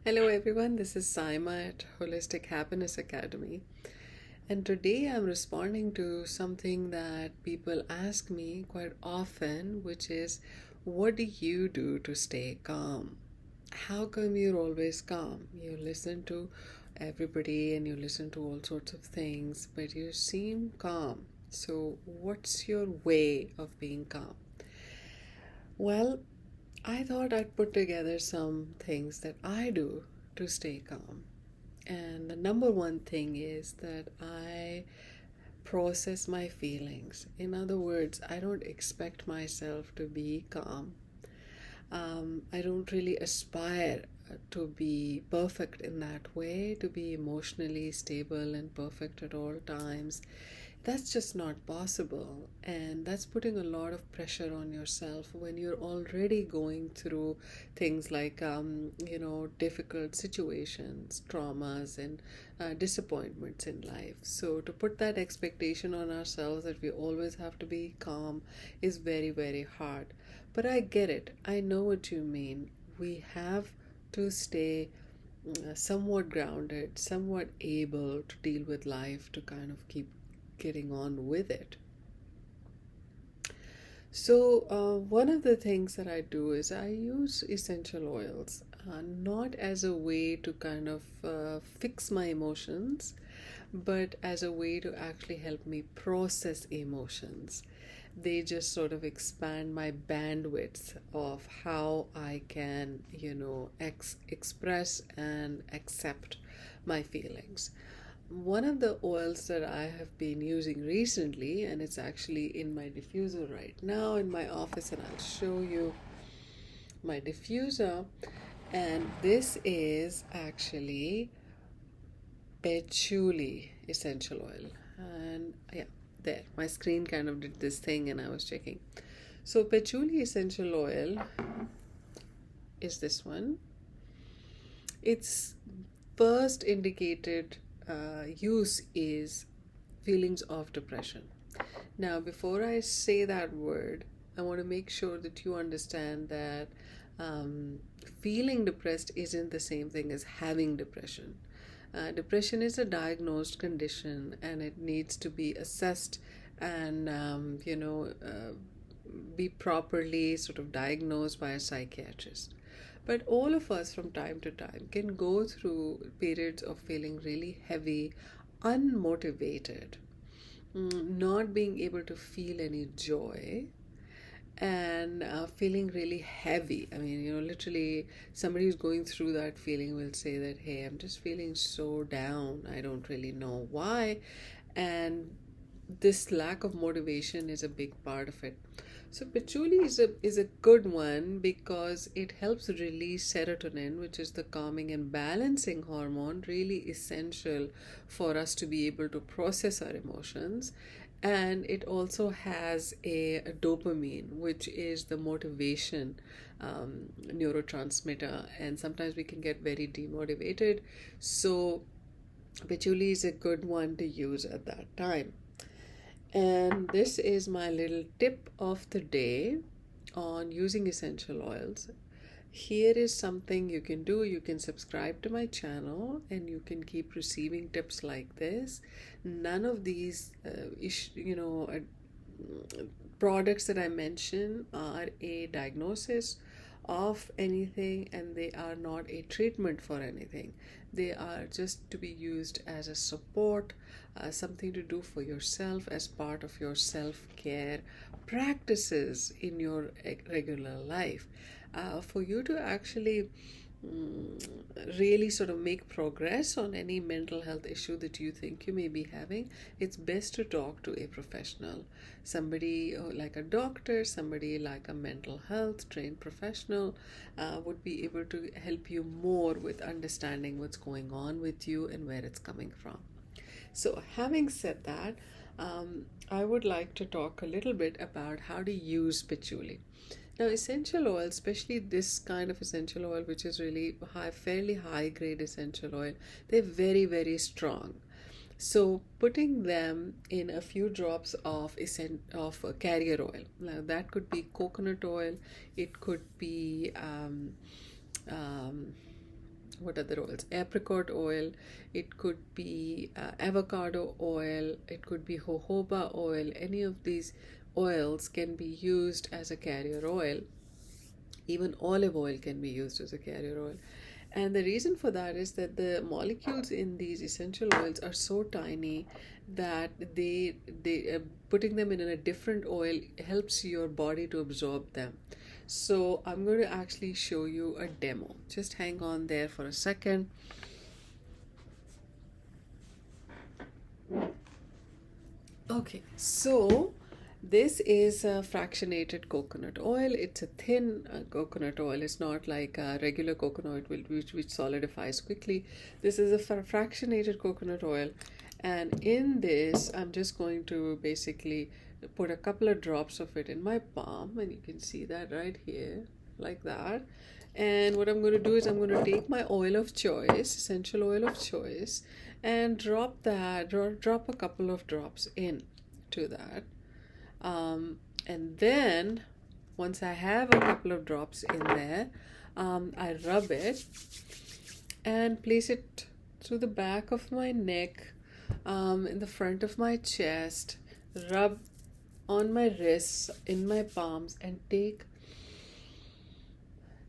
Hello everyone, this is Saima at Holistic Happiness Academy. And today I'm responding to something that people ask me quite often, which is, what do you do to stay calm? How come you're always calm? You listen to everybody and you listen to all sorts of things, but you seem calm. So, what's your way of being calm? Well, I thought I'd put together some things that I do to stay calm. And the number one thing is that I process my feelings. In other words, I don't expect myself to be calm. I don't really aspire to be perfect in that way, to be emotionally stable and perfect at all times. That's just not possible. And that's putting a lot of pressure on yourself when you're already going through things like, difficult situations, traumas, and disappointments in life. So, to put that expectation on ourselves that we always have to be calm is very, very hard. But I get it. I know what you mean. We have to stay somewhat grounded, somewhat able to deal with life, to kind of keep getting on with it. So, one of the things that I do is I use essential oils, not as a way to kind of fix my emotions, but as a way to actually help me process emotions. They just sort of expand my bandwidth of how I can, express and accept my feelings. One of the oils that I have been using recently, and it's actually in my diffuser right now in my office, and I'll show you my diffuser. And this is actually Patchouli Essential Oil. And yeah, there, my screen kind of did this thing, and I was checking. So, Patchouli Essential Oil is this one. It's first indicated use is feelings of depression. Now, before I say that word, I want to make sure that you understand that um, feeling depressed isn't the same thing as having depression. Depression is a diagnosed condition and it needs to be assessed and, be properly sort of diagnosed by a psychiatrist. But all of us from time to time can go through periods of feeling really heavy, unmotivated, not being able to feel any joy, and feeling really heavy. I mean, literally, somebody who's going through that feeling will say that, hey, I'm just feeling so down. I don't really know why. And this lack of motivation is a big part of it. So patchouli is a good one because it helps release serotonin, which is the calming and balancing hormone, really essential for us to be able to process our emotions. And it also has a dopamine, which is the motivation neurotransmitter, and sometimes we can get very demotivated. So patchouli is a good one to use at that time. And this is my little tip of the day on using essential oils. Here is something you can do. You can subscribe to my channel and you can keep receiving tips like this. None of these, products that I mention are a diagnosis of anything, and they are not a treatment for anything. They are just to be used as a support, something to do for yourself as part of your self-care practices in your regular life, for you to actually really sort of make progress on any mental health issue that you think you may be having. It's best to talk to a professional, somebody like a doctor, somebody like a mental health trained professional would be able to help you more with understanding what's going on with you and where it's coming from. So, having said that, I would like to talk a little bit about how to use patchouli. Now, essential oil, especially this kind of essential oil, which is really high, fairly high grade essential oil, they're very, very strong. So, putting them in a few drops of carrier oil. Now, that could be coconut oil. It could be um, what other oils? Apricot oil, it could be avocado oil, it could be jojoba oil. Any of these oils can be used as a carrier oil. Even olive oil can be used as a carrier oil. And the reason for that is that the molecules in these essential oils are so tiny that they putting them in a different oil helps your body to absorb them. So I'm going to actually show you a demo. Just hang on there for a second. Okay, so this is a fractionated coconut oil. It's a thin coconut oil. It's not like a regular coconut oil which solidifies quickly. This is a fractionated coconut oil. And in this, I'm just going to basically put a couple of drops of it in my palm. And you can see that right here, like that. And what I'm going to do is I'm going to take my oil of choice, essential oil of choice, and drop a couple of drops in to that. And then once I have a couple of drops in there, I rub it and place it through the back of my neck, in the front of my chest, rub on my wrists, in my palms, and take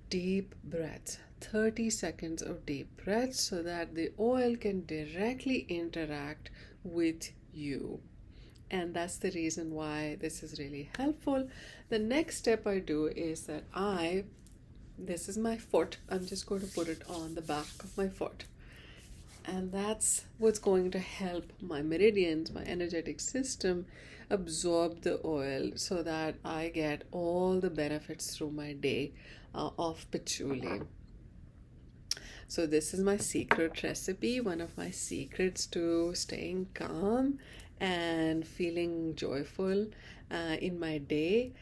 deep breaths, 30 seconds of deep breaths, so that the oil can directly interact with you. And that's the reason why this is really helpful. The next step I do is that this is my foot, I'm just going to put it on the back of my foot. And that's what's going to help my meridians, my energetic system, absorb the oil so that I get all the benefits through my day of patchouli. So this is my secret recipe. One of my secrets to staying calm and feeling joyful in my day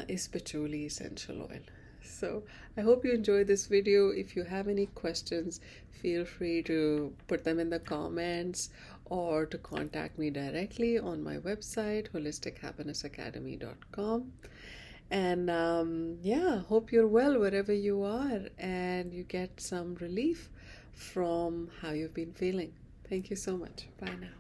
is Patchouli Essential Oil. So I hope you enjoyed this video. If you have any questions, feel free to put them in the comments or to contact me directly on my website, holistichappinessacademy.com. And yeah, hope you're well wherever you are and you get some relief from how you've been feeling. Thank you so much. Bye now.